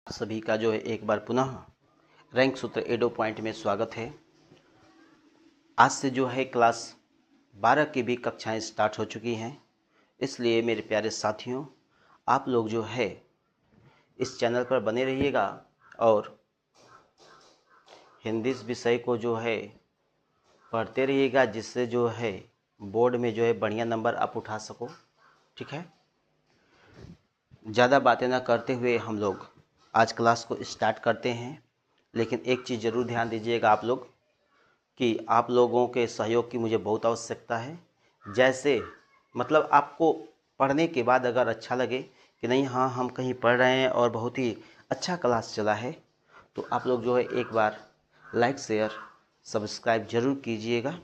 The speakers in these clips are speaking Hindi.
सभी का जो है एक बार पुनः रैंक सूत्र एडो पॉइंट में स्वागत है। आज से जो है क्लास 12 की भी कक्षाएं स्टार्ट हो चुकी हैं, इसलिए मेरे प्यारे साथियों आप लोग जो है इस चैनल पर बने रहिएगा और हिंदी विषय को जो है पढ़ते रहिएगा, जिससे जो है बोर्ड में जो है बढ़िया नंबर आप उठा सको। ठीक है, ज़्यादा बातें ना करते हुए हम लोग आज क्लास को स्टार्ट करते हैं। लेकिन एक चीज़ ज़रूर ध्यान दीजिएगा आप लोग कि आप लोगों के सहयोग की मुझे बहुत आवश्यकता है। जैसे मतलब आपको पढ़ने के बाद अगर अच्छा लगे कि नहीं हाँ हम कहीं पढ़ रहे हैं और बहुत ही अच्छा क्लास चला है, तो आप लोग जो है एक बार लाइक शेयर सब्सक्राइब ज़रूर कीजिएगा।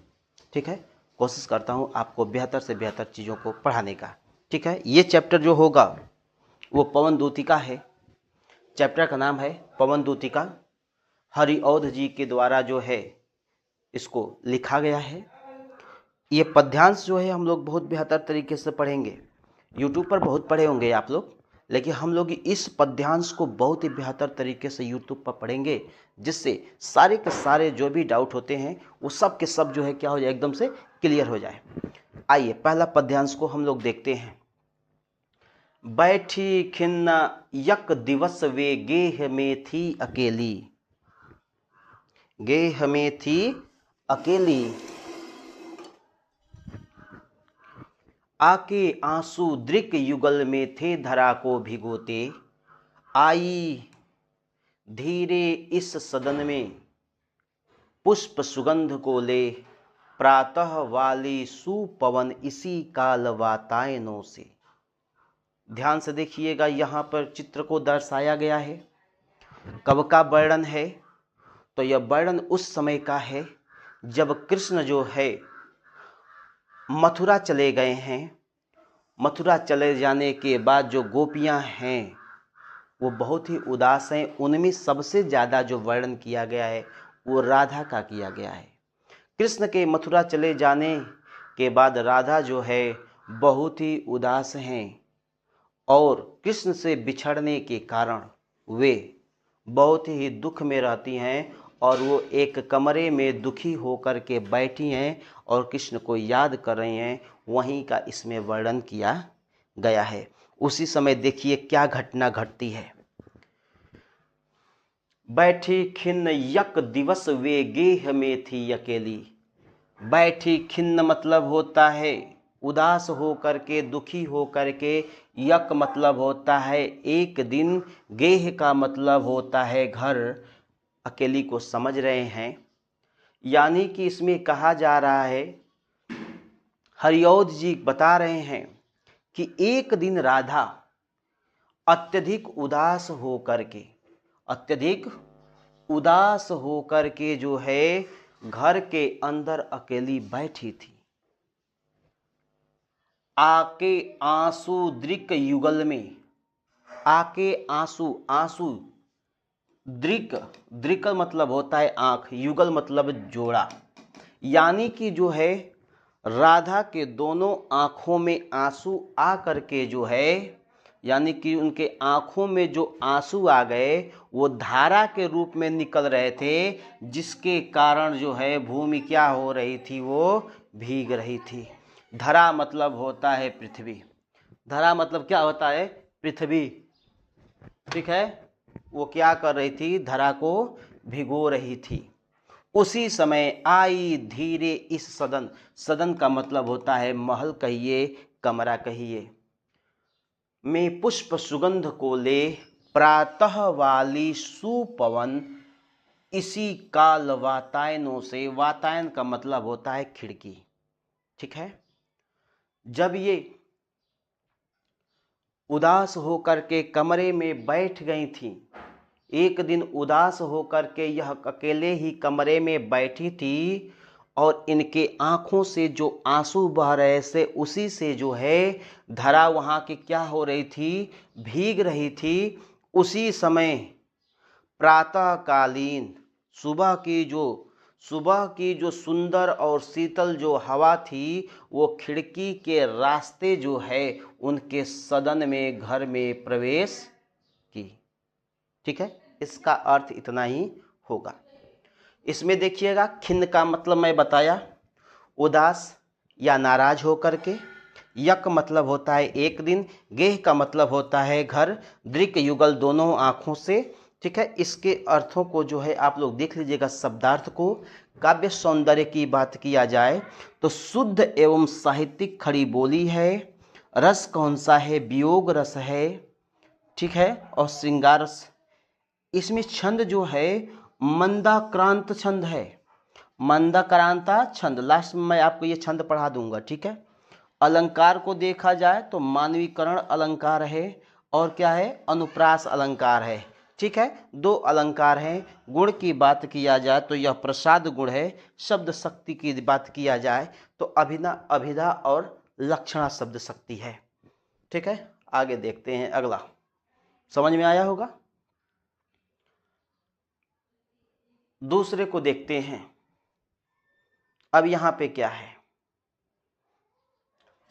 ठीक है, कोशिश करता हूँ आपको बेहतर से बेहतर चीज़ों को पढ़ाने का। ठीक है, ये चैप्टर जो होगा वो पवन दूतिका है। चैप्टर का नाम है पवन दूतिका। हरिऔध जी के द्वारा जो है इसको लिखा गया है। ये पद्यांश जो है हम लोग बहुत बेहतर तरीके से पढ़ेंगे। यूट्यूब पर बहुत पढ़े होंगे आप लोग, लेकिन हम लोग इस पद्यांश को बहुत ही बेहतर तरीके से यूट्यूब पर पढ़ेंगे, जिससे सारे के सारे जो भी डाउट होते हैं वो सब के सब जो है क्या हो जाए, एकदम से क्लियर हो जाए। आइए पहला पद्यांश को हम लोग देखते हैं। बैठी खिन्न यक दिवस वे गेह में थी अकेली। गेह में थी अकेली, आके आंसू दृक युगल में थे धरा को भिगोते। आई धीरे इस सदन में पुष्प सुगंध को ले, प्रातः वाली सुपवन इसी काल वातायनों से। ध्यान से देखिएगा, यहाँ पर चित्र को दर्शाया गया है। कब का वर्णन है? तो यह वर्णन उस समय का है जब कृष्ण जो है मथुरा चले गए हैं। मथुरा चले जाने के बाद जो गोपियां हैं वो बहुत ही उदास हैं। उनमें सबसे ज़्यादा जो वर्णन किया गया है वो राधा का किया गया है। कृष्ण के मथुरा चले जाने के बाद राधा जो है बहुत ही उदास हैं और कृष्ण से बिछड़ने के कारण वे बहुत ही दुख में रहती हैं और वो एक कमरे में दुखी होकर के बैठी हैं और कृष्ण को याद कर रही हैं। वहीं का इसमें वर्णन किया गया है। उसी समय देखिए क्या घटना घटती है। बैठी खिन्न यक दिवस वे गेह में थी अकेली। बैठी खिन्न मतलब होता है उदास होकर के, दुखी होकर के। यक मतलब होता है एक दिन। गेह का मतलब होता है घर। अकेली को समझ रहे हैं, यानी कि इसमें कहा जा रहा है, हरिऔध जी बता रहे हैं कि एक दिन राधा अत्यधिक उदास होकर के जो है घर के अंदर अकेली बैठी थी। आके आंसू दृक युगल में, आके आंसू, आंसू दृक मतलब होता है आंख, युगल मतलब जोड़ा, यानी कि जो है राधा के दोनों आंखों में आंसू आ करके जो है, यानी कि उनके आंखों में जो आंसू आ गए वो धारा के रूप में निकल रहे थे, जिसके कारण जो है भूमि क्या हो रही थी, वो भीग रही थी। धरा मतलब होता है पृथ्वी। धरा मतलब क्या होता है? पृथ्वी। ठीक है, वो क्या कर रही थी? धरा को भिगो रही थी। उसी समय आई धीरे इस सदन, सदन का मतलब होता है महल कहिए, कमरा कहिए, में पुष्प सुगंध को ले, प्रातः वाली सुपवन इसी काल वातायनों से। वातायन का मतलब होता है खिड़की। ठीक है, जब ये उदास होकर के कमरे में बैठ गई थी, एक दिन उदास होकर के यह अकेले ही कमरे में बैठी थी और इनके आंखों से जो आंसू बह रहे थे उसी से जो है धरा वहाँ की क्या हो रही थी? भीग रही थी। उसी समय प्रातःकालीन सुबह की जो सुंदर और शीतल जो हवा थी वो खिड़की के रास्ते जो है उनके सदन में, घर में प्रवेश की। ठीक है, इसका अर्थ इतना ही होगा। इसमें देखिएगा, खिन्न का मतलब मैं बताया, उदास या नाराज होकर के। यक मतलब होता है एक दिन, गेह का मतलब होता है घर, दृक युगल दोनों आँखों से। ठीक है, इसके अर्थों को जो है आप लोग देख लीजिएगा शब्दार्थ को। काव्य सौंदर्य की बात किया जाए तो शुद्ध एवं साहित्यिक खड़ी बोली है। रस कौन सा है? वियोग रस है। ठीक है, और श्रृंगार रस। इसमें छंद जो है मंदाक्रांत छंद है, मंदाक्रांता छंद। लास्ट में मैं आपको ये छंद पढ़ा दूंगा। ठीक है, अलंकार को देखा जाए तो मानवीकरण अलंकार है और क्या है? अनुप्रास अलंकार है। ठीक है, दो अलंकार हैं। गुण की बात किया जाए तो यह प्रसाद गुण है। शब्द शक्ति की बात किया जाए तो अभिधा और लक्षणा शब्द शक्ति है। ठीक है, आगे देखते हैं अगला। समझ में आया होगा? दूसरे को देखते हैं। अब यहां पे क्या है?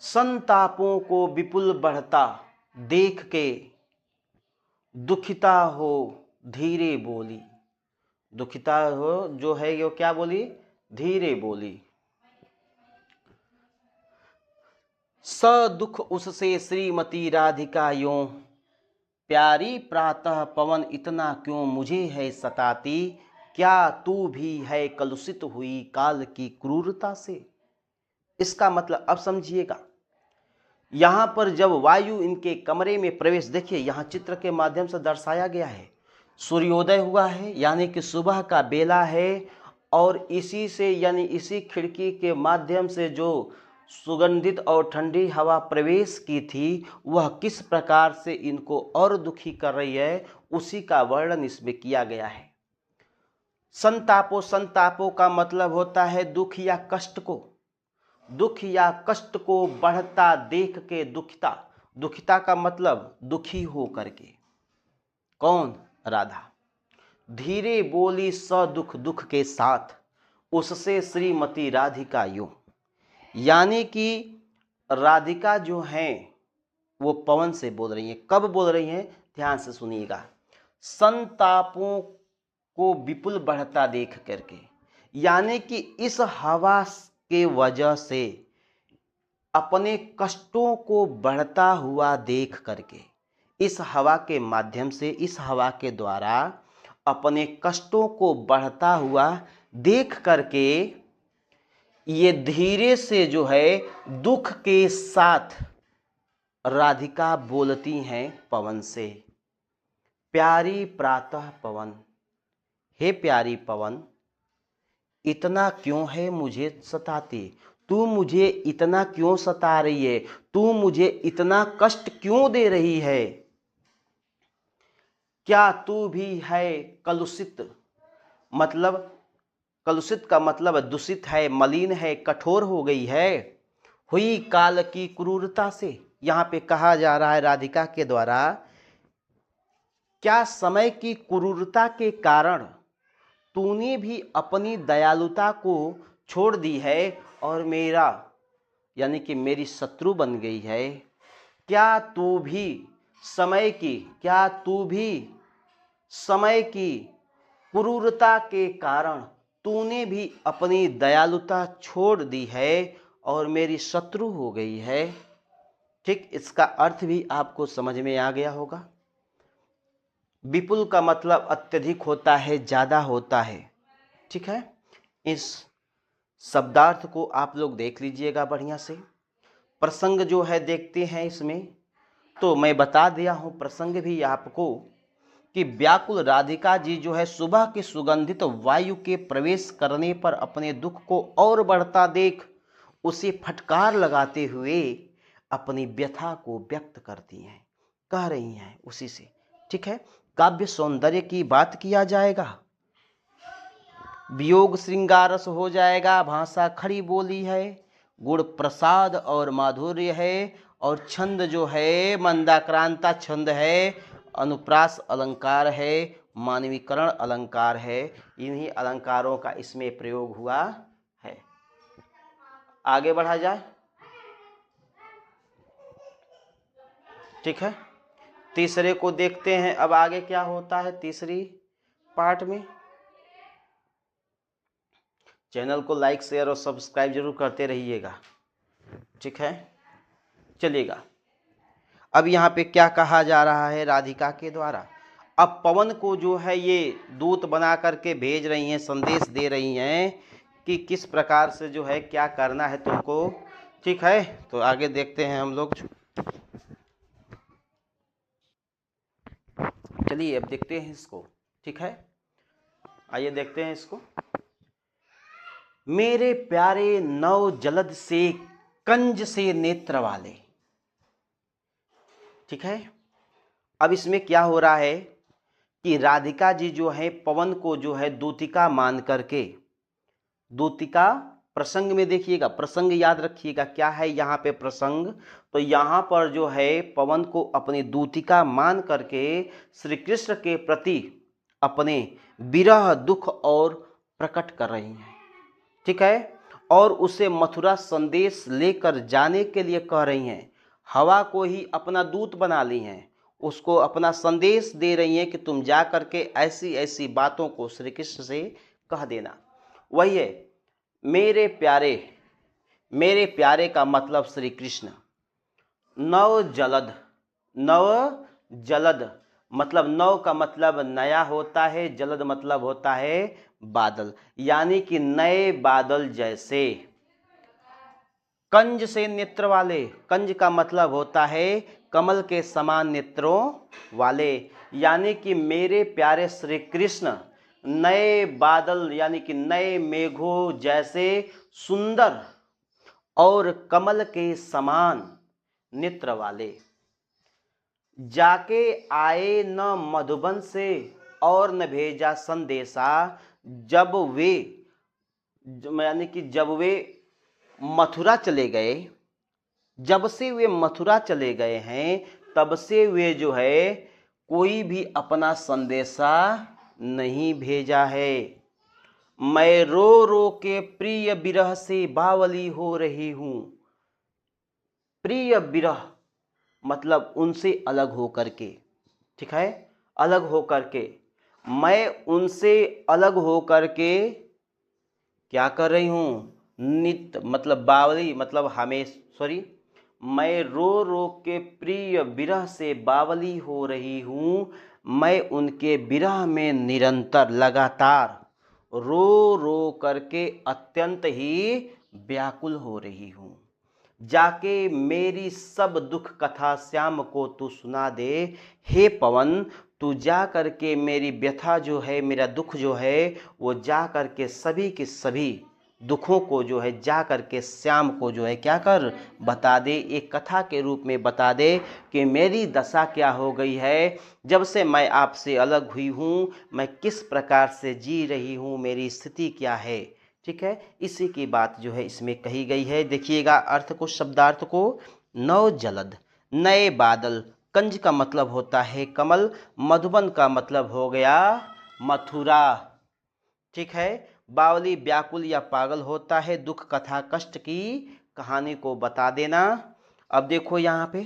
संतापों को विपुल बढ़ता देख के दुखिता हो धीरे बोली। दुखिता हो जो है ये क्या बोली? धीरे बोली। स दुख उससे श्रीमती राधिका यों, प्यारी प्रातः पवन इतना क्यों मुझे है सताती, क्या तू भी है कलुषित हुई काल की क्रूरता से। इसका मतलब अब समझिएगा, यहां पर जब वायु इनके कमरे में प्रवेश, देखिए यहां चित्र के माध्यम से दर्शाया गया है, सूर्योदय हुआ है यानी कि सुबह का बेला है, और इसी से यानी इसी खिड़की के माध्यम से जो सुगंधित और ठंडी हवा प्रवेश की थी वह किस प्रकार से इनको और दुखी कर रही है, उसी का वर्णन इसमें किया गया है। संतापों का मतलब होता है दुख या कष्ट को, दुख या कष्ट को बढ़ता देख के दुखिता। दुखिता का मतलब दुखी हो करके। कौन? राधा। धीरे बोली स दुख दुख के साथ, उससे श्रीमती राधिका यूं। यानी कि राधिका जो हैं वो पवन से बोल रही हैं। कब बोल रही हैं? ध्यान से सुनिएगा। संतापों को विपुल बढ़ता देख करके, यानी कि इस हवा के वजह से अपने कष्टों को बढ़ता हुआ देख करके, इस हवा के माध्यम से, इस हवा के द्वारा अपने कष्टों को बढ़ता हुआ देख करके ये धीरे से जो है दुख के साथ राधिका बोलती हैं पवन से, प्यारी प्रातः पवन, हे प्यारी पवन, इतना क्यों है मुझे सताती, तू मुझे इतना क्यों सता रही है, तू मुझे इतना कष्ट क्यों दे रही है, क्या तू भी है कलुषित। मतलब कलुषित का मतलब दूषित है, मलिन है, कठोर हो गई है, हुई काल की क्रूरता से। यहां पे कहा जा रहा है राधिका के द्वारा, क्या समय की क्रूरता के कारण तूने भी अपनी दयालुता को छोड़ दी है और मेरा यानी कि मेरी शत्रु बन गई है। क्या तू भी समय की क्रूरता के कारण तूने भी अपनी दयालुता छोड़ दी है और मेरी शत्रु हो गई है। ठीक, इसका अर्थ भी आपको समझ में आ गया होगा। विपुल का मतलब अत्यधिक होता है, ज्यादा होता है। ठीक है, इस शब्दार्थ को आप लोग देख लीजिएगा बढ़िया से। प्रसंग जो है देखते हैं इसमें, तो मैं बता दिया हूं प्रसंग भी आपको कि व्याकुल राधिका जी जो है सुबह के सुगंधित वायु के प्रवेश करने पर अपने दुख को और बढ़ता देख उसे फटकार लगाते हुए अपनी व्यथा को व्यक्त करती हैं, कह रही हैं उसी से। ठीक है, काव्य सौंदर्य की बात किया जाएगा, वियोग श्रृंगारस हो जाएगा, भाषा खड़ी बोली है, गुण प्रसाद और माधुर्य है, और छंद जो है मंदाक्रांता छंद है, अनुप्रास अलंकार है, मानवीकरण अलंकार है। इन्हीं अलंकारों का इसमें प्रयोग हुआ है। आगे बढ़ा जाए। ठीक है, तीसरे को देखते हैं अब आगे क्या होता है तीसरी पार्ट में। चैनल को लाइक शेयर और सब्सक्राइब जरूर करते रहिएगा, ठीक है। चलिएगा, अब यहाँ पे क्या कहा जा रहा है राधिका के द्वारा। अब पवन को जो है ये दूत बना करके भेज रही हैं, संदेश दे रही हैं कि किस प्रकार से जो है क्या करना है तुमको, ठीक है। तो आगे देखते हैं हम लोग। चलिए अब देखते हैं इसको, ठीक है। आइए देखते हैं इसको। मेरे प्यारे नव जलद से कंज से नेत्र वाले, ठीक है। अब इसमें क्या हो रहा है कि राधिका जी जो है पवन को जो है दूतिका मान करके, दूतिका प्रसंग में देखिएगा, प्रसंग याद रखिएगा क्या है यहाँ पे प्रसंग। तो यहाँ पर जो है पवन को अपनी दूतिका मान करके श्री कृष्ण के प्रति अपने विरह दुख और प्रकट कर रही हैं, ठीक है। और उसे मथुरा संदेश लेकर जाने के लिए कह रही हैं। हवा को ही अपना दूत बना ली हैं, उसको अपना संदेश दे रही हैं कि तुम जा करके ऐसी ऐसी बातों को श्री कृष्ण से कह देना। वही है मेरे प्यारे, मेरे प्यारे का मतलब श्री कृष्ण। नव जलद, नव जलद मतलब नव का मतलब नया होता है, जलद मतलब होता है बादल, यानी कि नए बादल जैसे। कंज से नेत्र वाले, कंज का मतलब होता है कमल के समान नेत्रों वाले, यानी कि मेरे प्यारे श्री कृष्ण नए बादल यानी कि नए मेघों जैसे सुंदर और कमल के समान नेत्र वाले। जाके आए न मधुबन से और न भेजा संदेशा, जब वे यानी कि जब वे मथुरा चले गए, जब से वे मथुरा चले गए हैं तब से वे जो है कोई भी अपना संदेशा नहीं भेजा है। मैं रो रो के प्रिय विरह से बावली हो रही हूं। प्रिय विरह मतलब उनसे अलग होकर के, ठीक है, अलग होकर के। मैं उनसे अलग होकर के क्या कर रही हूँ, नित्य मतलब बावली मतलब हमेशा, मैं रो रो के प्रिय विरह से बावली हो रही हूँ। मैं उनके विरह में निरंतर लगातार रो रो करके अत्यंत ही व्याकुल हो रही हूँ। जाके मेरी सब दुख कथा श्याम को तू सुना दे। हे पवन, तू जा करके मेरी व्यथा जो है, मेरा दुख जो है, वो जा करके सभी के सभी दुखों को जो है जा करके श्याम को जो है क्या कर बता दे, एक कथा के रूप में बता दे कि मेरी दशा क्या हो गई है जब से मैं आपसे अलग हुई हूँ, मैं किस प्रकार से जी रही हूँ, मेरी स्थिति क्या है, ठीक है। इसी की बात जो है इसमें कही गई है। देखिएगा अर्थ को, शब्दार्थ को। नव जलद नए बादल, कंज का मतलब होता है कमल, मधुबन का मतलब हो गया मथुरा, ठीक है। बावली व्याकुल या पागल होता है, दुख कथा कष्ट की कहानी को बता देना। अब देखो यहाँ पे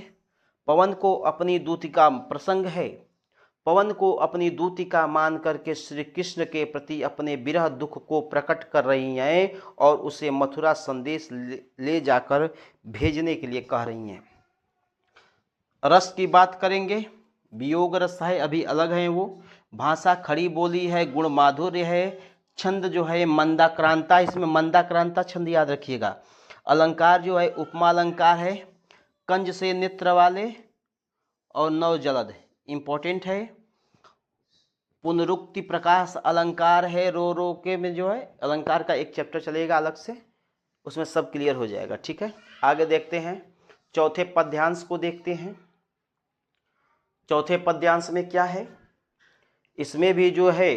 पवन को अपनी दूतिका प्रसंग है। पवन को अपनी दूतिका मान करके श्री कृष्ण के प्रति अपने विरह दुख को प्रकट कर रही हैं और उसे मथुरा संदेश ले जाकर भेजने के लिए कह रही हैं। रस की बात करेंगे, वियोग रस है, अभी अलग है वो। भाषा खड़ी बोली है, गुण माधुर्य है, छंद जो है मंदाक्रांता, इसमें मंदाक्रांता छंद याद रखिएगा। अलंकार जो है उपमा अलंकार है, कंज से नेत्र वाले और नव जलद इंपॉर्टेंट है। पुनरुक्ति प्रकाश अलंकार है, रो रो के में जो है अलंकार का एक चैप्टर चलेगा अलग से, उसमें सब क्लियर हो जाएगा, ठीक है। आगे देखते हैं, चौथे पद्यांश को देखते हैं। चौथे पद्यांश में क्या है, इसमें भी जो है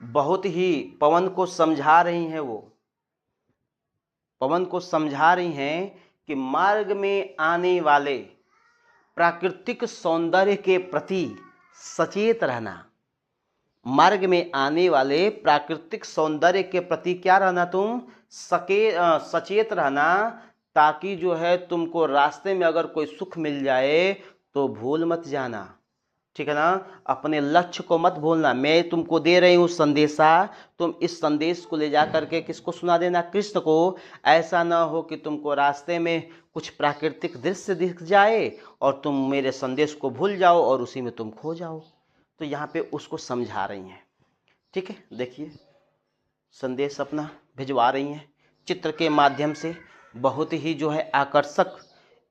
बहुत ही पवन को समझा रही हैं, वो पवन को समझा रही हैं कि मार्ग में आने वाले प्राकृतिक सौंदर्य के प्रति सचेत रहना। मार्ग में आने वाले प्राकृतिक सौंदर्य के प्रति क्या रहना, तुम सचेत रहना, ताकि जो है तुमको रास्ते में अगर कोई सुख मिल जाए तो भूल मत जाना, ठीक है ना। अपने लक्ष्य को मत भूलना। मैं तुमको दे रही हूँ संदेशा, तुम इस संदेश को ले जा करके किसको सुना देना, कृष्ण को। ऐसा ना हो कि तुमको रास्ते में कुछ प्राकृतिक दृश्य दिख जाए और तुम मेरे संदेश को भूल जाओ और उसी में तुम खो जाओ। तो यहाँ पे उसको समझा रही हैं, ठीक है। देखिए संदेश अपना भिजवा रही हैं चित्र के माध्यम से। बहुत ही जो है आकर्षक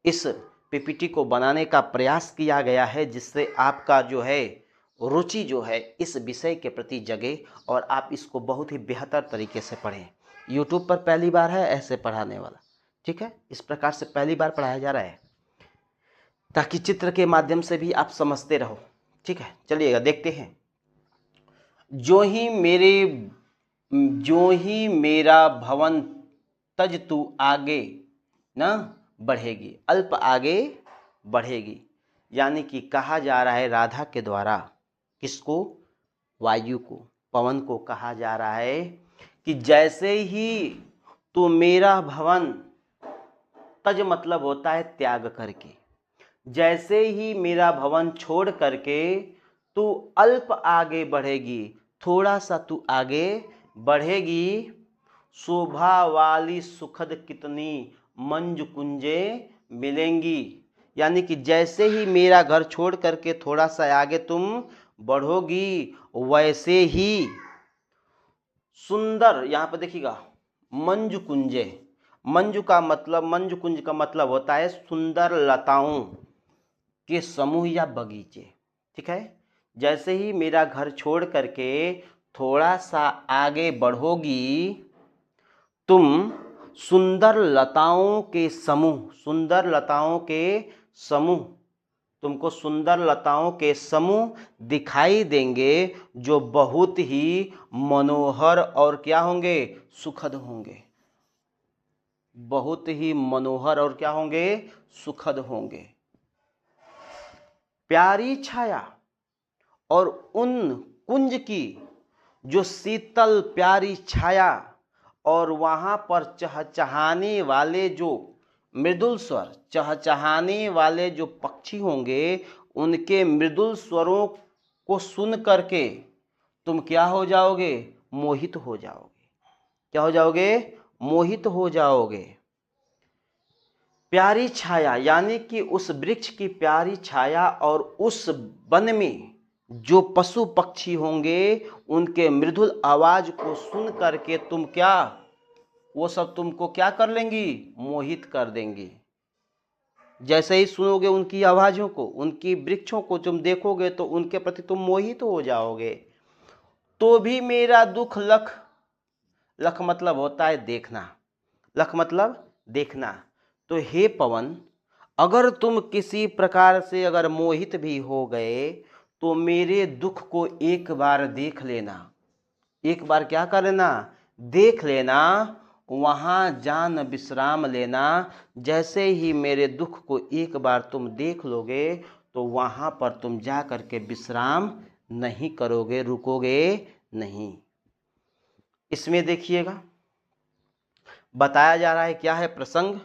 इस पीपीटी को बनाने का प्रयास किया गया है, जिससे आपका जो है रुचि जो है इस विषय के प्रति जगे और आप इसको बहुत ही बेहतर तरीके से पढ़ें। यूट्यूब पर पहली बार है ऐसे पढ़ाने वाला, ठीक है। इस प्रकार से पहली बार पढ़ाया जा रहा है ताकि चित्र के माध्यम से भी आप समझते रहो, ठीक है। चलिएगा देखते हैं। जो ही मेरा भवन तज तू आगे न बढ़ेगी, अल्प आगे बढ़ेगी। यानी कि कहा जा रहा है राधा के द्वारा, किसको, वायु को, पवन को कहा जा रहा है कि जैसे ही तू मेरा भवन, तज मतलब होता है त्याग करके, जैसे ही मेरा भवन छोड़ करके तू अल्प आगे बढ़ेगी, थोड़ा सा तू आगे बढ़ेगी, शोभा वाली सुखद कितनी मंजू कुंजे मिलेंगी। यानी कि जैसे ही मेरा घर छोड़ करके थोड़ा सा आगे तुम बढ़ोगी, वैसे ही सुंदर, यहाँ पर देखिएगा मंजू कुंजे, मंजू कुंज का मतलब होता है सुंदर लताओं के समूह या बगीचे, ठीक है। जैसे ही मेरा घर छोड़ करके थोड़ा सा आगे बढ़ोगी, तुम सुंदर लताओं के समूह, तुमको सुंदर लताओं के समूह दिखाई देंगे जो बहुत ही मनोहर और क्या होंगे, सुखद होंगे। बहुत ही मनोहर और क्या होंगे, सुखद होंगे। प्यारी छाया, और उन कुंज की जो शीतल प्यारी छाया और वहाँ पर चहचहाने वाले जो मृदुल स्वर, चहचहाने वाले जो पक्षी होंगे, उनके मृदुल स्वरों को सुन करके तुम क्या हो जाओगे, मोहित हो जाओगे। क्या हो जाओगे, मोहित हो जाओगे। प्यारी छाया यानी कि उस वृक्ष की प्यारी छाया और उस वन में जो पशु पक्षी होंगे उनके मृदुल आवाज को सुन करके तुम क्या, वो सब तुमको क्या कर लेंगी, मोहित कर देंगी। जैसे ही सुनोगे उनकी आवाज़ों को, उनकी वृक्षों को तुम देखोगे तो उनके प्रति तुम मोहित हो जाओगे। तो भी मेरा दुख लख, लख मतलब होता है देखना, लख मतलब देखना। तो हे पवन, अगर तुम किसी प्रकार से अगर मोहित भी हो गए तो मेरे दुख को एक बार देख लेना। एक बार क्या कर लेना, देख लेना, वहाँ जान विश्राम लेना। जैसे ही मेरे दुख को एक बार तुम देख लोगे तो वहाँ पर तुम जा कर के विश्राम नहीं करोगे, रुकोगे नहीं। इसमें देखिएगा बताया जा रहा है, क्या है प्रसंग,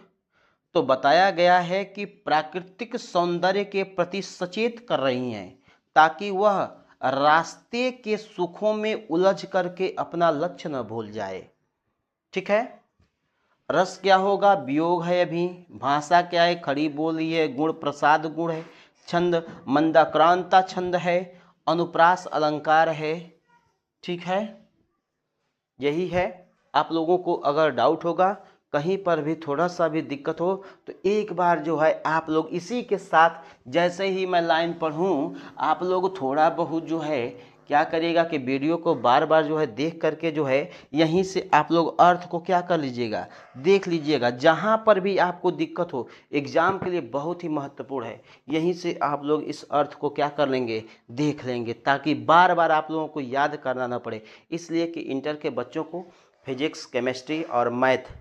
तो बताया गया है कि प्राकृतिक सौंदर्य के प्रति सचेत कर रही हैं ताकि वह रास्ते के सुखों में उलझ करके अपना लक्ष्य न भूल जाए, ठीक है। रस क्या होगा, वियोग है अभी। भाषा क्या है, खड़ी बोली है। गुण प्रसाद गुण है। छंद मंदाक्रांता छंद है। अनुप्रास अलंकार है, ठीक है। यही है। आप लोगों को अगर डाउट होगा, कहीं पर भी थोड़ा सा भी दिक्कत हो तो एक बार जो है आप लोग इसी के साथ जैसे ही मैं लाइन पढ़ूँ आप लोग थोड़ा बहुत जो है क्या करिएगा कि वीडियो को बार बार जो है देख करके जो है यहीं से आप लोग अर्थ को क्या कर लीजिएगा, देख लीजिएगा। जहाँ पर भी आपको दिक्कत हो, एग्ज़ाम के लिए बहुत ही महत्वपूर्ण है, यहीं से आप लोग इस अर्थ को क्या कर लेंगे, देख लेंगे, ताकि बार बार आप लोगों को याद करना ना पड़े। इसलिए कि इंटर के बच्चों को फिजिक्स, केमिस्ट्री और मैथ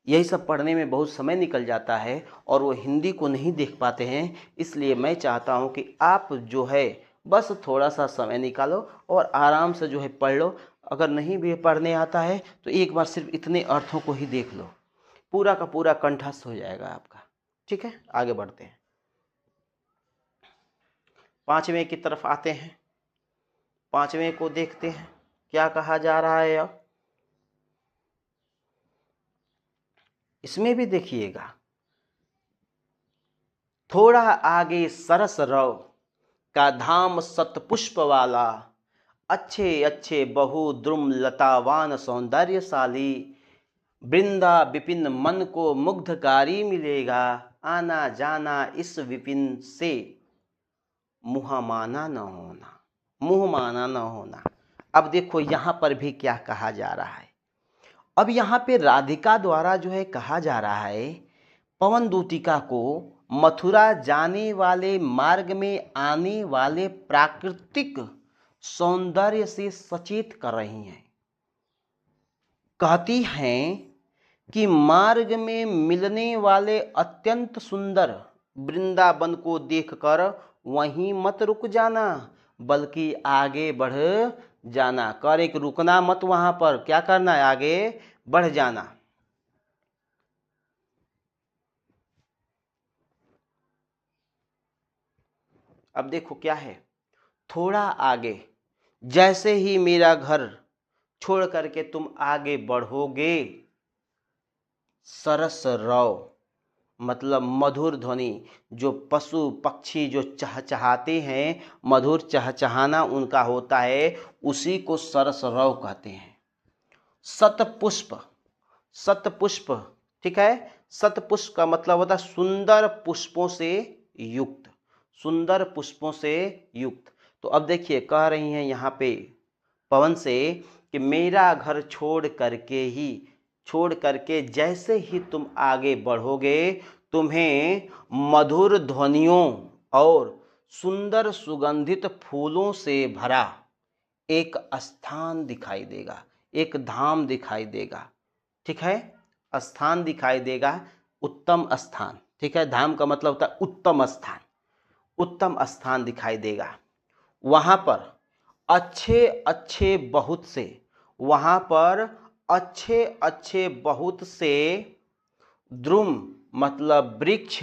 यही सब पढ़ने में बहुत समय निकल जाता है और वो हिंदी को नहीं देख पाते हैं। इसलिए मैं चाहता हूँ कि आप जो है बस थोड़ा सा समय निकालो और आराम से जो है पढ़ लो। अगर नहीं भी पढ़ने आता है तो एक बार सिर्फ इतने अर्थों को ही देख लो, पूरा का पूरा कंठस्थ हो जाएगा आपका। ठीक है, आगे बढ़ते हैं, 5वें की तरफ आते हैं। 5वें को देखते हैं क्या कहा जा रहा है। अब इसमें भी देखिएगा, थोड़ा आगे सरस रव का धाम सतपुष्प वाला, अच्छे अच्छे बहुद्रुम लतावान सौंदर्यशाली, वृंदा विपिन मन को मुग्धकारी मिलेगा, आना जाना इस विपिन से मुँह माना न होना, मुँह माना न होना। अब देखो यहाँ पर भी क्या कहा जा रहा है। अब यहाँ पे राधिका द्वारा जो है कहा जा रहा है, पवन दूतिका को मथुरा जाने वाले मार्ग में आने वाले प्राकृतिक सौंदर्य से सचेत कर रही हैं। कहती हैं कि मार्ग में मिलने वाले अत्यंत सुंदर वृंदावन को देखकर वहीं मत रुक जाना, बल्कि आगे बढ़ जाना। कर एक रुकना मत, वहां पर क्या करना है, आगे बढ़ जाना। अब देखो क्या है, थोड़ा आगे, जैसे ही मेरा घर छोड़ करके तुम आगे बढ़ोगे, सरस रव मतलब मधुर ध्वनि, जो पशु पक्षी जो चहचहाते हैं, मधुर चहचहाना उनका होता है, उसी को सरस रव कहते हैं। सतपुष्प, सतपुष्प, ठीक है, सतपुष्प का मतलब होता है सुंदर पुष्पों से युक्त, सुंदर पुष्पों से युक्त। तो अब देखिए कह रही हैं यहाँ पे पवन से कि मेरा घर छोड़ करके जैसे ही तुम आगे बढ़ोगे, तुम्हें मधुर ध्वनियों और सुंदर सुगंधित फूलों से भरा एक स्थान दिखाई देगा, एक धाम दिखाई देगा। ठीक है, स्थान दिखाई देगा, उत्तम स्थान। ठीक है, धाम का मतलब होता है उत्तम स्थान, उत्तम स्थान दिखाई देगा। वहां पर अच्छे अच्छे बहुत से, वहां पर अच्छे अच्छे बहुत से द्रुम मतलब वृक्ष,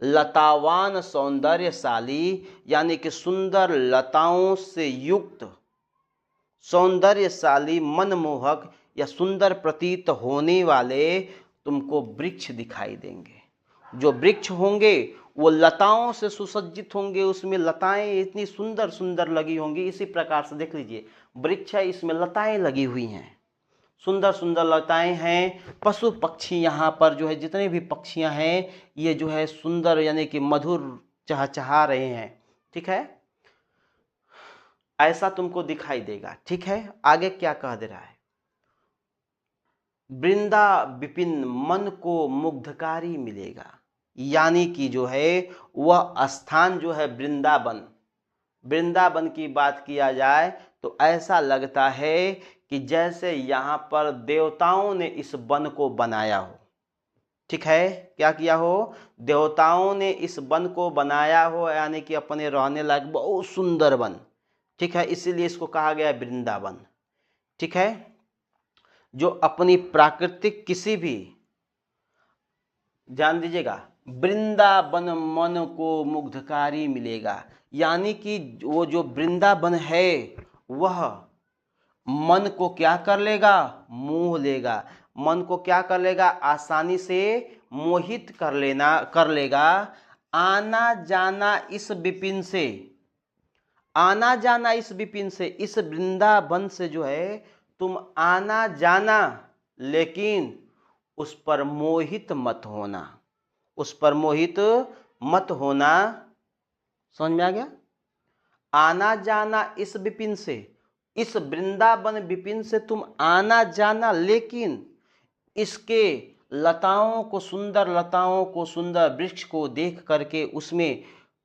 लतावान सौंदर्यशाली यानी कि सुंदर लताओं से युक्त, सौंदर्यशाली मनमोहक या सुंदर प्रतीत होने वाले तुमको वृक्ष दिखाई देंगे। जो वृक्ष होंगे वो लताओं से सुसज्जित होंगे, उसमें लताएं इतनी सुंदर सुंदर लगी होंगी। इसी प्रकार से देख लीजिए, वृक्ष है, इसमें लताएं लगी हुई हैं, सुंदर सुंदर लताएं हैं। पशु पक्षी यहाँ पर जो है, जितने भी पक्षियाँ हैं, ये जो है सुंदर यानी कि मधुर चहचहा रहे हैं। ठीक है, ऐसा तुमको दिखाई देगा। ठीक है, आगे क्या कह दे रहा है, वृंदा विपिन मन को मुग्धकारी मिलेगा, यानी कि जो है वह स्थान जो है वृंदावन, वृंदावन की बात किया जाए तो ऐसा लगता है कि जैसे यहाँ पर देवताओं ने इस वन को बनाया हो। ठीक है, क्या किया हो, देवताओं ने इस वन को बनाया हो, यानी कि अपने रहने लायक बहुत सुंदर वन। ठीक है, इसीलिए इसको कहा गया है वृंदावन। ठीक है, जो अपनी प्राकृतिक किसी भी, जान दीजिएगा, वृंदावन मन को मुग्धकारी मिलेगा, यानी कि वो जो वृंदावन है वह मन को क्या कर लेगा, मोह लेगा, मन को क्या कर लेगा, आसानी से मोहित कर लेगा। आना जाना इस विपिन से, आना जाना इस विपिन से, इस वृंदावन से जो है तुम आना जाना, लेकिन उस पर मोहित मत होना, उस पर मोहित मत होना। समझ में आ गया, आना जाना इस विपिन से, इस वृंदावन विपिन से तुम आना जाना, लेकिन इसके लताओं को, सुंदर लताओं को, सुंदर वृक्ष को देख करके, उसमें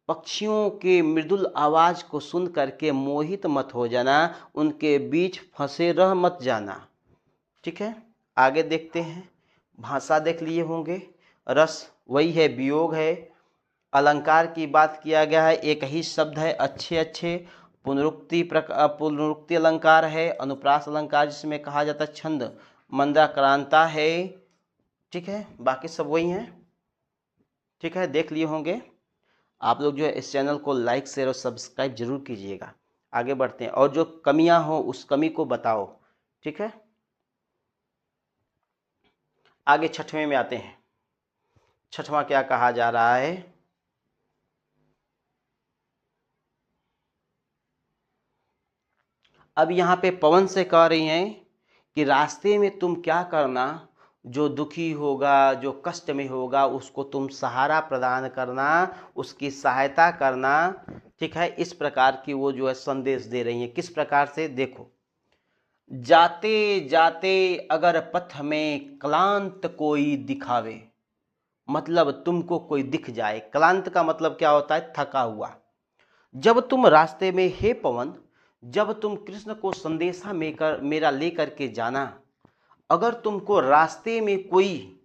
पक्षियों के मृदुल आवाज को सुन करके मोहित मत हो जाना, उनके बीच फंसे रह मत जाना। ठीक है, आगे देखते हैं, भाषा देख लिए होंगे, रस वही है, वियोग है। अलंकार की बात किया गया है, एक ही शब्द है, अच्छे अच्छे। पुनरुक्ति अलंकार है, अनुप्रास अलंकार जिसमें कहा जाता है छंद मंदाक्रांता है, ठीक है, बाकी सब वही हैं। ठीक है, देख लिए होंगे आप लोग। जो है इस चैनल को लाइक शेयर और सब्सक्राइब जरूर कीजिएगा। आगे बढ़ते हैं, और जो कमियां हो उस कमी को बताओ। ठीक है, आगे छठवें में आते हैं। छठवां क्या कहा जा रहा है? अब यहाँ पे पवन से कह रही हैं कि रास्ते में तुम क्या करना, जो दुखी होगा, जो कष्ट में होगा, उसको तुम सहारा प्रदान करना, उसकी सहायता करना। ठीक है, इस प्रकार की वो जो है संदेश दे रही हैं। किस प्रकार से? देखो, जाते जाते अगर पथ में क्लांत कोई दिखावे, मतलब तुमको कोई दिख जाए। क्लांत का मतलब क्या होता है? थका हुआ। जब तुम रास्ते में, हे पवन, जब तुम कृष्ण को संदेशा मेरा लेकर के जाना, अगर तुमको रास्ते में कोई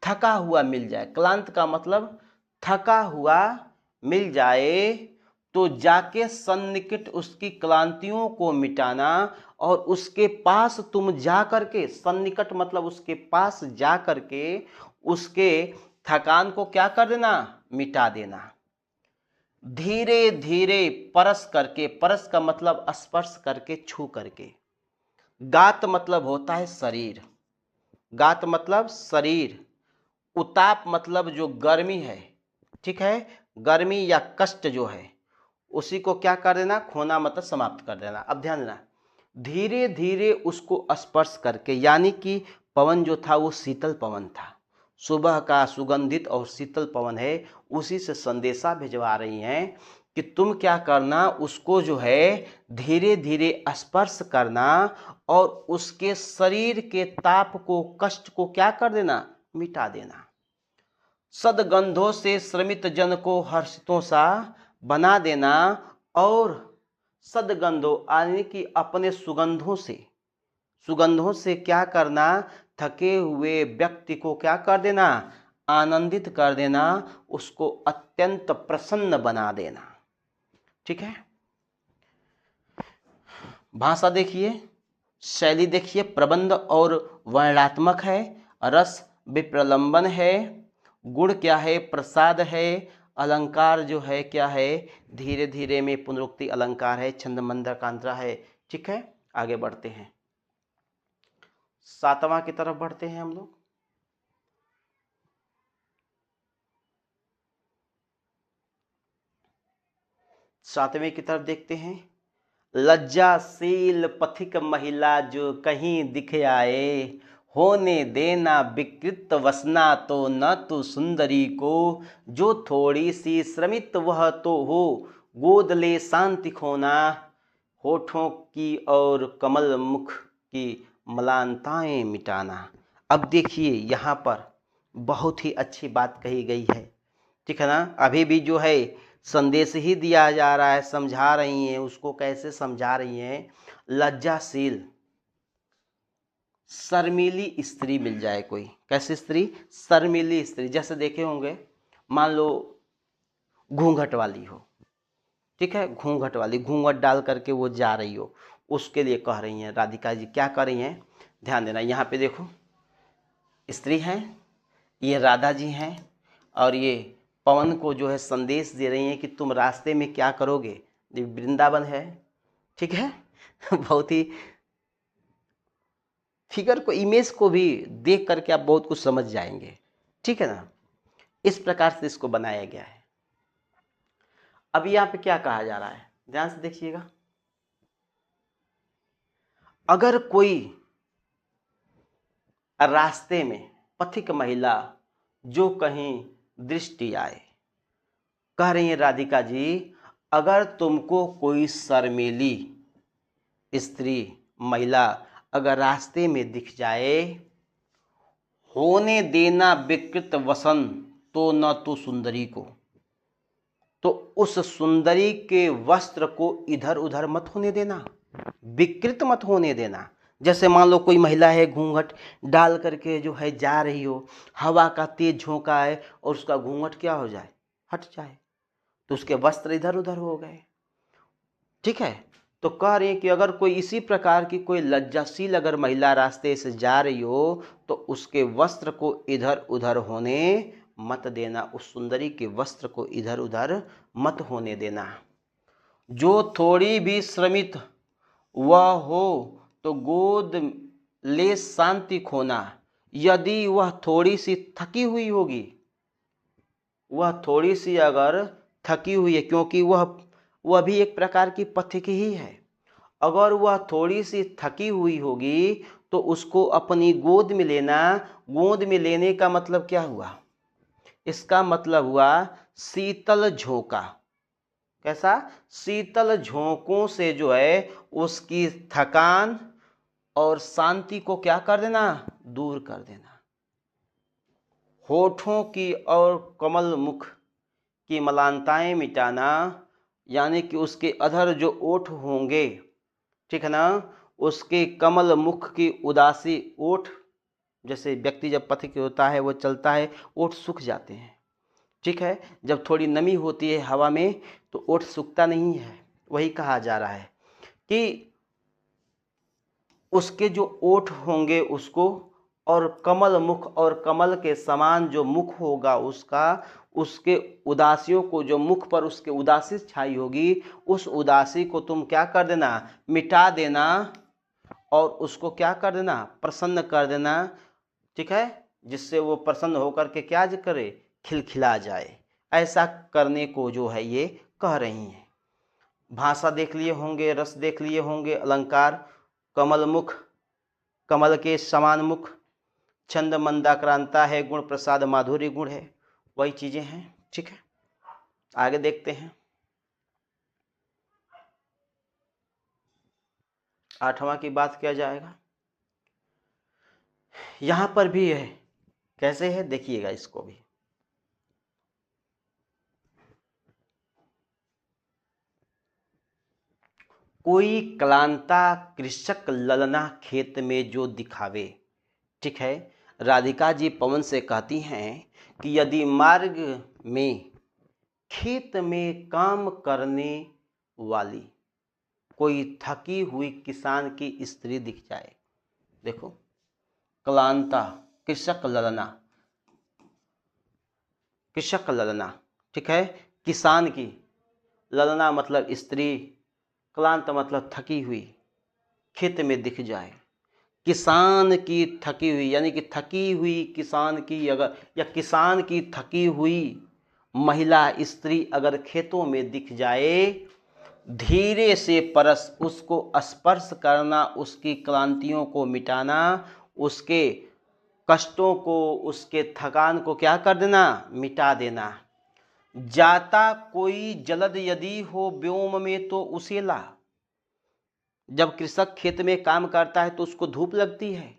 थका हुआ मिल जाए, क्लांत का मतलब थका हुआ मिल जाए, तो जाके सन्निकट उसकी क्लांतियों को मिटाना, और उसके पास तुम जा करके, सन्निकट मतलब उसके पास जा करके उसके थकान को क्या कर देना? मिटा देना। धीरे धीरे परस करके, परस का मतलब स्पर्श करके, छू करके। गात मतलब होता है शरीर, गात मतलब शरीर। उताप मतलब जो गर्मी है, ठीक है, गर्मी या कष्ट जो है उसी को क्या कर देना? खोना मतलब समाप्त कर देना। अब ध्यान देना, धीरे धीरे उसको स्पर्श करके, यानी कि पवन जो था वो शीतल पवन था, सुबह का सुगंधित और शीतल पवन है। उसी से संदेशा भिजवा रही हैं कि तुम क्या करना, उसको जो है धीरे धीरे स्पर्श करना, और उसके शरीर के ताप को, कष्ट को क्या कर देना? मिटा देना। सदगंधों से श्रमित जन को हर्षितों सा बना देना, और सदगंधों यानी कि अपने सुगंधों से, सुगंधों से क्या करना? थके हुए व्यक्ति को क्या कर देना? आनंदित कर देना, उसको अत्यंत प्रसन्न बना देना। ठीक है, भाषा देखिए, शैली देखिए, प्रबंध और वर्णात्मक है, रस विप्रलंबन है, गुण क्या है? प्रसाद है, अलंकार जो है क्या है? धीरे धीरे में पुनरुक्ति अलंकार है, छंद मंद कांतरा है। ठीक है, आगे बढ़ते हैं, सातवां की तरफ बढ़ते हैं हम लोग। सातवें की तरफ देखते हैं। लज्जाशील पथिक महिला जो कहीं दिख आए, होने देना विकृत वसना तो न तू सुंदरी को, जो थोड़ी सी श्रमित वह तो हो, गोद ले शांति खोना, होठों की और कमल मुख की मलानताएं मिटाना। अब देखिए यहाँ पर बहुत ही अच्छी बात कही गई है। ठीक है ना, अभी भी जो है संदेश ही दिया जा रहा है, समझा रही हैं उसको। कैसे समझा रही हैं? लज्जाशील, शर्मीली स्त्री मिल जाए कोई। कैसी स्त्री? शर्मीली स्त्री। जैसे देखे होंगे, मान लो घूंघट वाली हो, ठीक है, घूंघट वाली, घूंघट डाल करके वो जा रही हो, उसके लिए कह रही हैं राधिका जी। क्या कर रही हैं? ध्यान देना, यहाँ पे देखो, स्त्री हैं, ये राधा जी हैं, और ये पवन को जो है संदेश दे रही हैं कि तुम रास्ते में क्या करोगे? वृंदावन है, ठीक है। बहुत ही फिगर को, इमेज को भी देख करके आप बहुत कुछ समझ जाएंगे। ठीक है ना, इस प्रकार से इसको बनाया गया है। अब यहाँ पे क्या कहा जा रहा है, ध्यान से देखिएगा। अगर कोई रास्ते में पथिक महिला जो कहीं दृष्टि आए, कह रही है राधिका जी, अगर तुमको कोई शर्मीली स्त्री, महिला अगर रास्ते में दिख जाए, होने देना विकृत वसन तो न तो सुंदरी को, तो उस सुंदरी के वस्त्र को इधर उधर मत होने देना, विकृत मत होने देना। जैसे मान लो कोई महिला है, घूंघट डाल करके जो है जा रही हो, हवा का तेज झोंका है और उसका घूंघट क्या हो जाए? हट जाए, तो उसके वस्त्र इधर उधर हो गए। ठीक है, तो कह रही है कि अगर कोई इसी प्रकार की कोई लज्जाशील अगर महिला रास्ते से जा रही हो तो उसके वस्त्र को इधर उधर होने मत देना, उस सुंदरी के वस्त्र को इधर उधर मत होने देना। जो थोड़ी भी श्रमित वह हो तो गोद ले शांति खोना, यदि वह थोड़ी सी थकी हुई होगी, वह थोड़ी सी अगर थकी हुई है, क्योंकि वह भी एक प्रकार की पथिक ही है, अगर वह थोड़ी सी थकी हुई होगी तो उसको अपनी गोद में लेना। गोद में लेने का मतलब क्या हुआ? इसका मतलब हुआ शीतल झोंका। कैसा? शीतल झोंकों से जो है उसकी थकान और शांति को क्या कर देना? दूर कर देना। होठों की और कमल मुख की मलानताएं मिटाना, यानी कि उसके अधर जो ओठ होंगे, ठीक है ना, उसके कमल मुख की उदासी ओठ, जैसे व्यक्ति जब पथिक होता है वो चलता है ओठ सूख जाते हैं, ठीक है, जब थोड़ी नमी होती है हवा में तो ओठ सूखता नहीं है। वही कहा जा रहा है कि उसके जो ओठ होंगे उसको, और कमल मुख, और कमल के समान जो मुख होगा उसका, उसके उदासियों को, जो मुख पर उसके उदासी छाई होगी, उस उदासी को तुम क्या कर देना? मिटा देना, और उसको क्या कर देना? प्रसन्न कर देना, ठीक है, जिससे वो प्रसन्न होकर के क्या करे? खिलखिला जाए। ऐसा करने को जो है ये कह रही हैं। भाषा देख लिए होंगे, रस देख लिए होंगे, अलंकार, कमल मुख, कमल के समान मुख, छंद मंदाक्रांता है, गुण प्रसाद माधुर्य गुण है, वही चीजें हैं, ठीक है। आगे देखते हैं 8वां की बात किया जाएगा। यहां पर भी है, कैसे है देखिएगा इसको भी। कोई क्लांता कृषक ललना खेत में जो दिखावे, ठीक है। राधिका जी पवन से कहती हैं कि यदि मार्ग में खेत में काम करने वाली कोई थकी हुई किसान की स्त्री दिख जाए, देखो, क्लांता कृषक ललना, कृषक ललना, ठीक है, किसान की, ललना मतलब स्त्री, क्लांत मतलब थकी हुई, खेत में दिख जाए, किसान की थकी हुई, यानी कि थकी हुई किसान की अगर, या किसान की थकी हुई महिला स्त्री अगर खेतों में दिख जाए, धीरे से परस उसको स्पर्श करना, उसकी क्लांतियों को मिटाना, उसके कष्टों को, उसके थकान को क्या कर देना? मिटा देना। जाता कोई जलद यदि हो व्योम में तो उसे ला। जब कृषक खेत में काम करता है तो उसको धूप लगती है,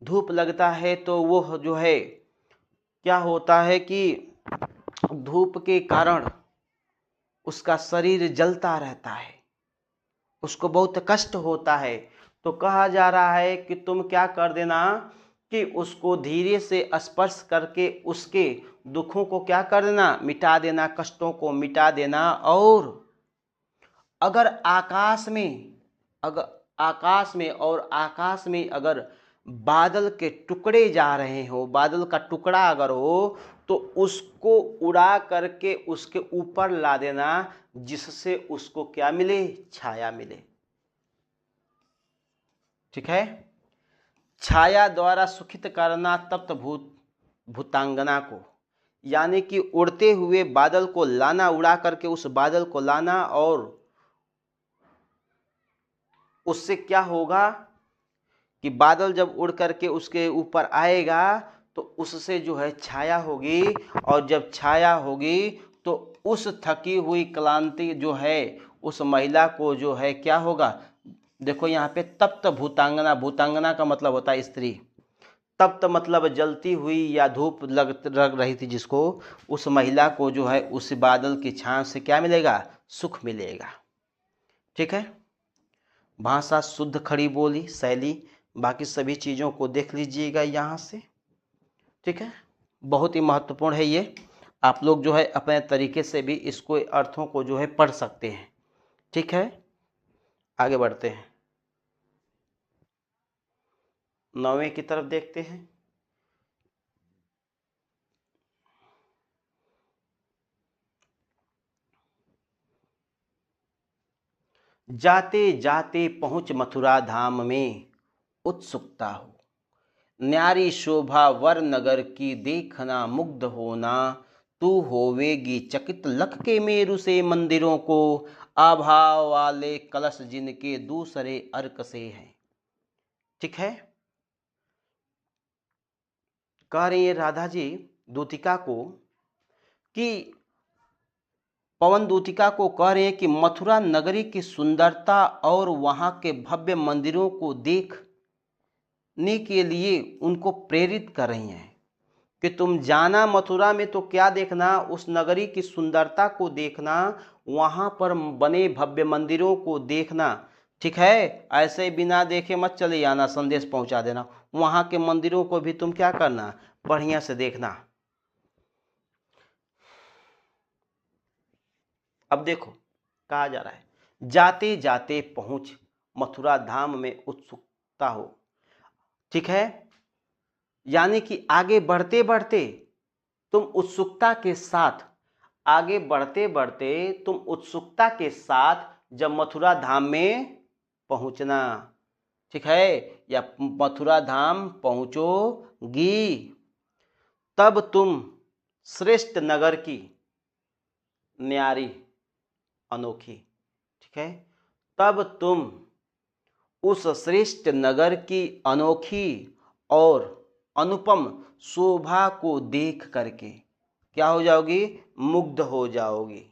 धूप लगता है तो वो जो है क्या होता है कि धूप के कारण उसका शरीर जलता रहता है, उसको बहुत कष्ट होता है। तो कहा जा रहा है कि तुम क्या कर देना कि उसको धीरे से स्पर्श करके उसके दुखों को क्या कर देना? मिटा देना, कष्टों को मिटा देना। और अगर आकाश में, अगर आकाश में अगर बादल के टुकड़े जा रहे हो, बादल का टुकड़ा अगर हो तो उसको उड़ा करके उसके ऊपर ला देना, जिससे उसको क्या मिले? छाया मिले, ठीक है। छाया द्वारा सुखित करना तप्त भूतांगना को, यानी कि उड़ते हुए बादल को लाना, उड़ा करके उस बादल को लाना, और उससे क्या होगा कि बादल जब उड़ करके उसके ऊपर आएगा तो उससे जो है छाया होगी, और जब छाया होगी तो उस थकी हुई क्लांति जो है उस महिला को जो है क्या होगा? देखो यहाँ पे तप्त भूतांगना, भूतांगना का मतलब होता है स्त्री, तप्त मतलब जलती हुई या धूप लग रही थी जिसको, उस महिला को जो है उस बादल की छांव से क्या मिलेगा? सुख मिलेगा, ठीक है। भाषा शुद्ध खड़ी बोली शैली, बाकी सभी चीज़ों को देख लीजिएगा यहाँ से, ठीक है। बहुत ही महत्वपूर्ण है ये, आप लोग जो है अपने तरीके से भी इसको अर्थों को जो है पढ़ सकते हैं, ठीक है। आगे बढ़ते हैं, 9वें की तरफ देखते हैं। जाते जाते पहुँच मथुरा धाम में उत्सुकता हो, न्यारी शोभा वर नगर की देखना मुग्ध होना, तू होवेगी चकित लख के मेरु से मंदिरों को, आभा वाले कलश जिनके दूसरे अर्क से हैं। ठीक है, कह रही है राधा जी दूतिका को कि पवन दूतिका को कह रहे हैं कि मथुरा नगरी की सुंदरता और वहां के भव्य मंदिरों को देखने के लिए उनको प्रेरित कर रही हैं कि तुम जाना मथुरा में तो क्या देखना, उस नगरी की सुंदरता को देखना, वहां पर बने भव्य मंदिरों को देखना। ठीक है, ऐसे बिना देखे मत चले आना, संदेश पहुंचा देना, वहां के मंदिरों को भी तुम क्या करना, बढ़िया से देखना। अब देखो कहा जा रहा है, जाते जाते पहुंच मथुरा धाम में उत्सुकता हो। ठीक है, यानी कि आगे बढ़ते बढ़ते तुम उत्सुकता के साथ, आगे बढ़ते बढ़ते तुम उत्सुकता के साथ जब मथुरा धाम में पहुंचना। ठीक है, या मथुरा धाम पहुंचोगी, तब तुम श्रेष्ठ नगर की न्यारी अनोखी, ठीक है, तब तुम उस श्रेष्ठ नगर की अनोखी और अनुपम शोभा को देख करके क्या हो जाओगी, मुग्ध हो जाओगी।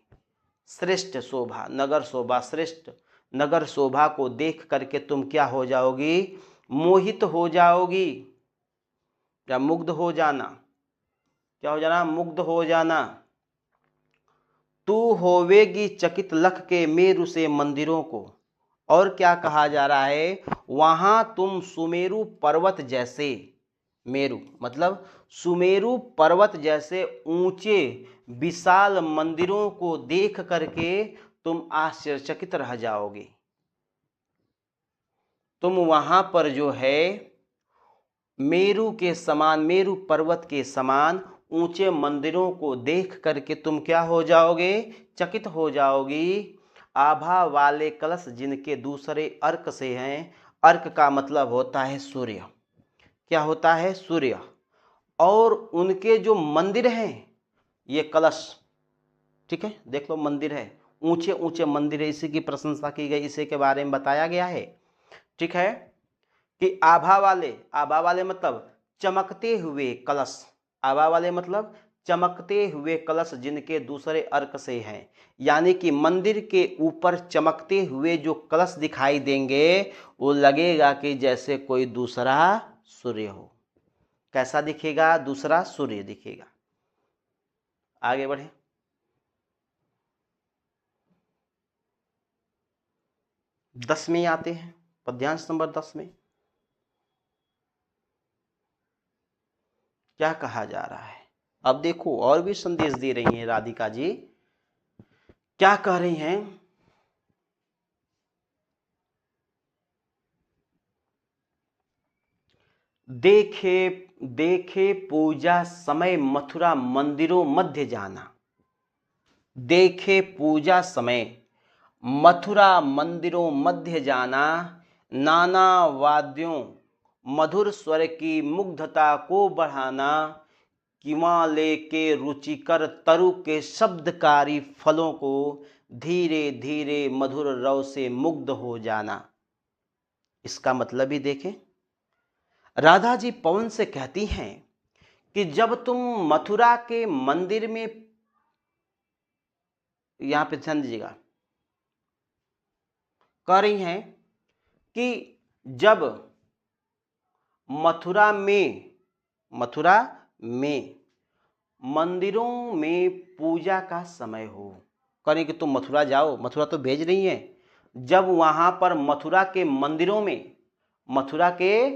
श्रेष्ठ शोभा, नगर शोभा, श्रेष्ठ नगर शोभा को देख करके तुम क्या हो जाओगी, मोहित हो जाओगी। क्या मुग्ध हो जाना, क्या हो जाना, मुग्ध हो जाना। तू होवेगी चकित लख के मेरु से मंदिरों को, और क्या कहा जा रहा है, वहां तुम सुमेरु पर्वत जैसे, मेरु मतलब सुमेरु पर्वत जैसे ऊंचे विशाल मंदिरों को देख करके तुम आश्चर्यचकित रह जाओगे। तुम वहां पर जो है मेरु के समान, मेरु पर्वत के समान ऊंचे मंदिरों को देख करके तुम क्या हो जाओगे, चकित हो जाओगी। आभा वाले कलश जिनके दूसरे अर्क से हैं, अर्क का मतलब होता है सूर्य, क्या होता है, सूर्य, और उनके जो मंदिर हैं ये कलश, ठीक है, देख लो मंदिर है, ऊंचे ऊंचे मंदिर है, इसी की प्रशंसा की गई, इसी के बारे में बताया गया है। ठीक है, कि आभा वाले, आभा वाले मतलब चमकते हुए कलश, आभा वाले मतलब चमकते हुए कलश जिनके दूसरे अर्क से हैं, यानी कि मंदिर के ऊपर चमकते हुए जो कलश दिखाई देंगे वो लगेगा कि जैसे कोई दूसरा सूर्य हो। कैसा दिखेगा, दूसरा सूर्य दिखेगा। आगे बढ़े, दस में आते हैं, पद्यांश नंबर 10 में क्या कहा जा रहा है। अब देखो और भी संदेश दे रही हैं राधिका जी, क्या कह रही हैं, देखे देखे पूजा समय मथुरा मंदिरों मध्य जाना, देखे पूजा समय मथुरा मंदिरों मध्य जाना, नाना वाद्यों मधुर स्वर की मुग्धता को बढ़ाना, किमाले के रुचिकर तरु के शब्दकारी फलों को धीरे धीरे मधुर रव से मुग्ध हो जाना। इसका मतलब भी देखें, राधा जी पवन से कहती हैं कि जब तुम मथुरा के मंदिर में, यहां पे ध्यान दीजिएगा, कह रही हैं कि जब मथुरा में मंदिरों में पूजा का समय हो, करें कि तुम मथुरा जाओ, मथुरा तो भेज रही हैं, जब वहां पर मथुरा के मंदिरों में, मथुरा के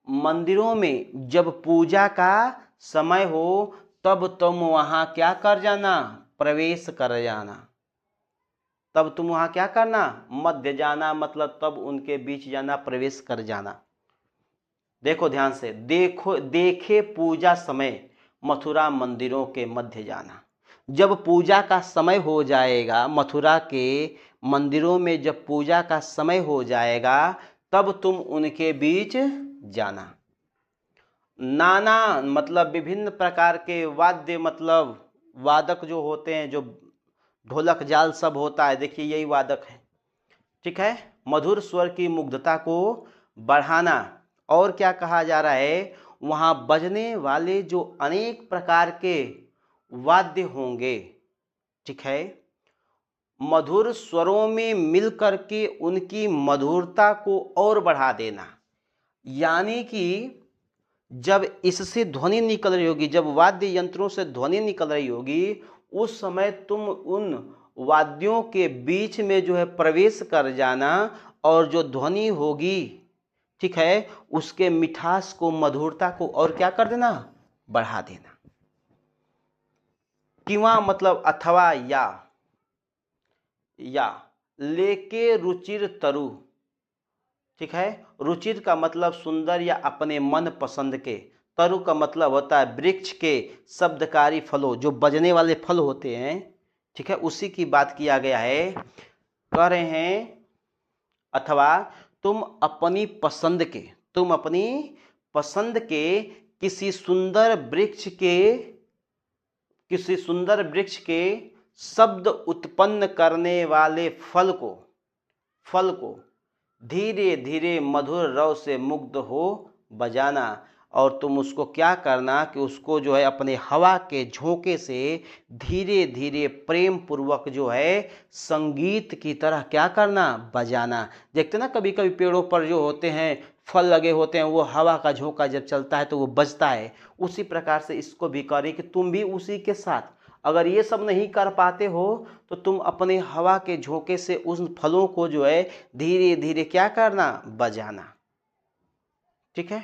मंदिरों में जब पूजा का समय हो, तब तुम वहां क्या कर जाना, प्रवेश कर जाना। तब तुम वहां क्या करना, मध्य जाना, मतलब तब उनके बीच जाना, प्रवेश कर जाना। देखो ध्यान से, देखो देखे पूजा समय मथुरा मंदिरों के मध्य जाना। जब पूजा का समय हो जाएगा, मथुरा के मंदिरों में जब पूजा का समय हो जाएगा, तब तुम उनके बीच जाना। नाना मतलब विभिन्न प्रकार के वाद्य, मतलब वादक जो होते हैं, जो ढोलक झाल सब होता है, देखिए यही वादक है, ठीक है। मधुर स्वर की मुग्धता को बढ़ाना। और क्या कहा जा रहा है, वहां बजने वाले जो अनेक प्रकार के वाद्य होंगे, ठीक है, मधुर स्वरों में मिल करके उनकी मधुरता को और बढ़ा देना। यानी कि जब इससे ध्वनि निकल रही होगी, जब वाद्य यंत्रों से ध्वनि निकल रही होगी, उस समय तुम उन वाद्यों के बीच में जो है प्रवेश कर जाना, और जो ध्वनि होगी, ठीक है, उसके मिठास को, मधुरता को और क्या कर देना, बढ़ा देना। किंवा मतलब अथवा या लेके रुचिर तरु, ठीक है। रुचिर का मतलब सुंदर या अपने मन पसंद के, तरु का मतलब होता है वृक्ष के शब्दकारी फलों, जो बजने वाले फल होते हैं, ठीक है, उसी की बात किया गया है। कह रहे हैं अथवा तुम अपनी पसंद के किसी सुंदर वृक्ष के शब्द उत्पन्न करने वाले फल को धीरे धीरे मधुर रव से मुग्ध हो बजाना। और तुम उसको क्या करना कि उसको जो है अपने हवा के झोंके से धीरे धीरे प्रेम पूर्वक जो है संगीत की तरह क्या करना, बजाना। देखते ना कभी कभी पेड़ों पर जो होते हैं, फल लगे होते हैं, वो हवा का झोंका जब चलता है तो वो बजता है। उसी प्रकार से इसको भी करें कि तुम भी उसी के साथ, अगर ये सब नहीं कर पाते हो तो तुम अपने हवा के झोंके से उन फलों को जो है धीरे धीरे क्या करना, बजाना, ठीक है।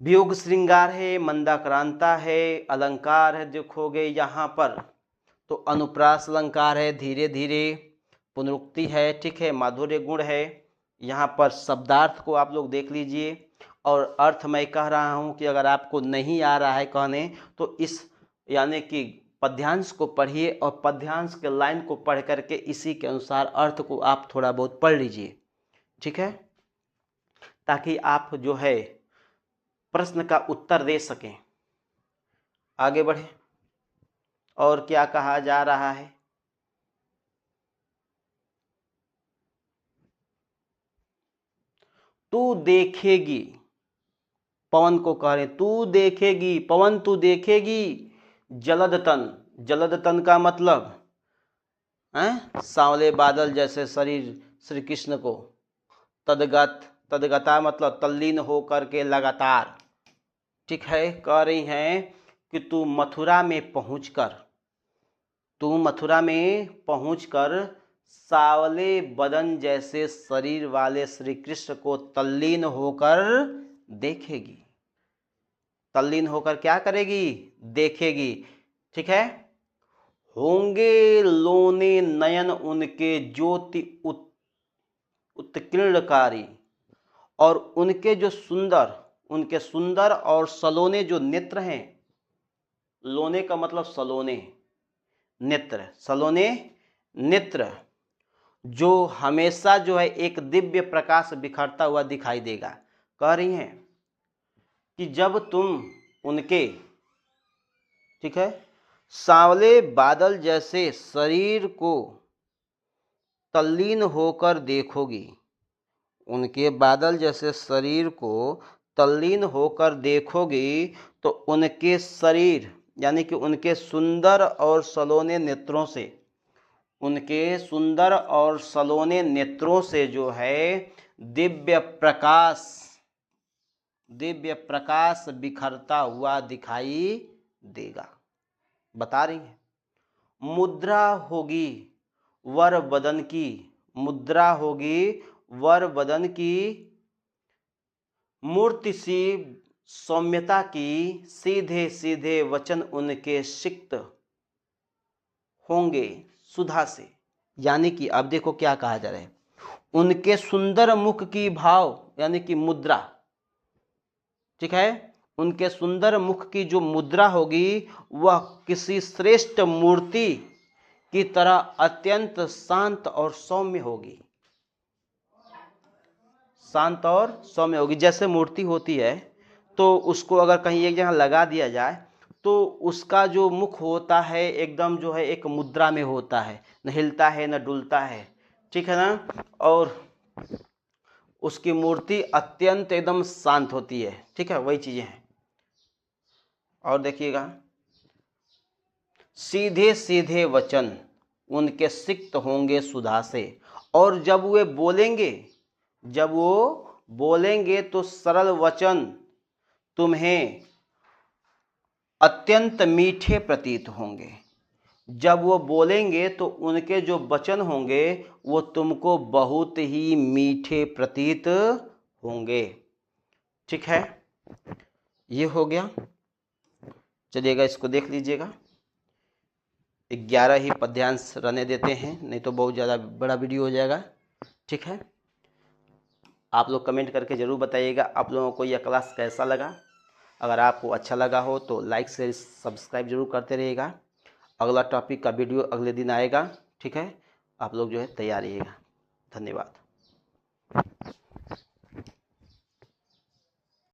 वियोग श्रृंगार है, मंदाक्रांता है, अलंकार है, देखोगे यहाँ पर तो अनुप्रास अलंकार है, धीरे धीरे पुनरुक्ति है, ठीक है, माधुर्य गुण है। यहाँ पर शब्दार्थ को आप लोग देख लीजिए। और अर्थ मैं कह रहा हूँ कि अगर आपको नहीं आ रहा है कहने, तो इस यानी कि पद्यांश को पढ़िए, और पद्यांश के लाइन को पढ़ करके इसी के अनुसार अर्थ को आप थोड़ा बहुत पढ़ लीजिए, ठीक है, ताकि आप जो है प्रश्न का उत्तर दे सकें। आगे बढ़े, और क्या कहा जा रहा है, तू देखेगी, पवन को कह रहे तू देखेगी, पवन तू देखेगी, जलद तन का मतलब सांवले बादल जैसे शरीर श्री कृष्ण को, तदगता मतलब तल्लीन होकर के लगातार, ठीक है। कह रही हैं कि तू मथुरा में पहुंचकर सावले बदन जैसे शरीर वाले श्री कृष्ण को तल्लीन होकर देखेगी। तल्लीन होकर क्या करेगी, देखेगी, ठीक है। होंगे लोने नयन उनके ज्योति उत्कीर्णकारी, और उनके सुंदर और सलोने जो नेत्र हैं, लोने का मतलब सलोने, सलोने नेत्र, जो हमेशा जो है एक दिव्य प्रकाश बिखरता हुआ दिखाई देगा। कह रही हैं कि जब तुम उनके, ठीक है, सांवले बादल जैसे शरीर को तल्लीन होकर देखोगी, उनके बादल जैसे शरीर को तल्लीन होकर देखोगी, तो उनके शरीर यानी कि उनके सुंदर और सलोने नेत्रों से जो है दिव्य प्रकाश बिखरता हुआ दिखाई देगा। बता रही है, मुद्रा होगी वर बदन की मूर्ति सी सौम्यता की, सीधे सीधे वचन उनके सिक्त होंगे सुधा से। यानी कि अब देखो क्या कहा जा रहा है, उनके सुंदर मुख की भाव यानी कि मुद्रा, ठीक है, उनके सुंदर मुख की जो मुद्रा होगी वह किसी श्रेष्ठ मूर्ति की तरह अत्यंत शांत और सौम्य होगी। शांत और सौम्य होगी। जैसे मूर्ति होती है तो उसको अगर कहीं एक जगह लगा दिया जाए तो उसका जो मुख होता है एकदम जो है एक मुद्रा में होता है, न हिलता है न डुलता है, ठीक है ना, और उसकी मूर्ति अत्यंत एकदम शांत होती है, ठीक है, वही चीजें हैं। और देखिएगा, सीधे सीधे वचन उनके सिक्त होंगे सुधा से, और जब वो बोलेंगे तो सरल वचन तुम्हें अत्यंत मीठे प्रतीत होंगे। जब वो बोलेंगे तो उनके जो वचन होंगे वो तुमको बहुत ही मीठे प्रतीत होंगे, ठीक है। ये हो गया। चलिएगा इसको देख लीजिएगा। 11 ही पद्यांश रहने देते हैं, नहीं तो बहुत ज़्यादा बड़ा वीडियो हो जाएगा, ठीक है। आप लोग कमेंट करके ज़रूर बताइएगा आप लोगों को यह क्लास कैसा लगा। अगर आपको अच्छा लगा हो तो लाइक शेयर सब्सक्राइब जरूर करते रहिएगा। अगला टॉपिक का वीडियो अगले दिन आएगा, ठीक है। आप लोग जो है तैयार रहिएगा। धन्यवाद।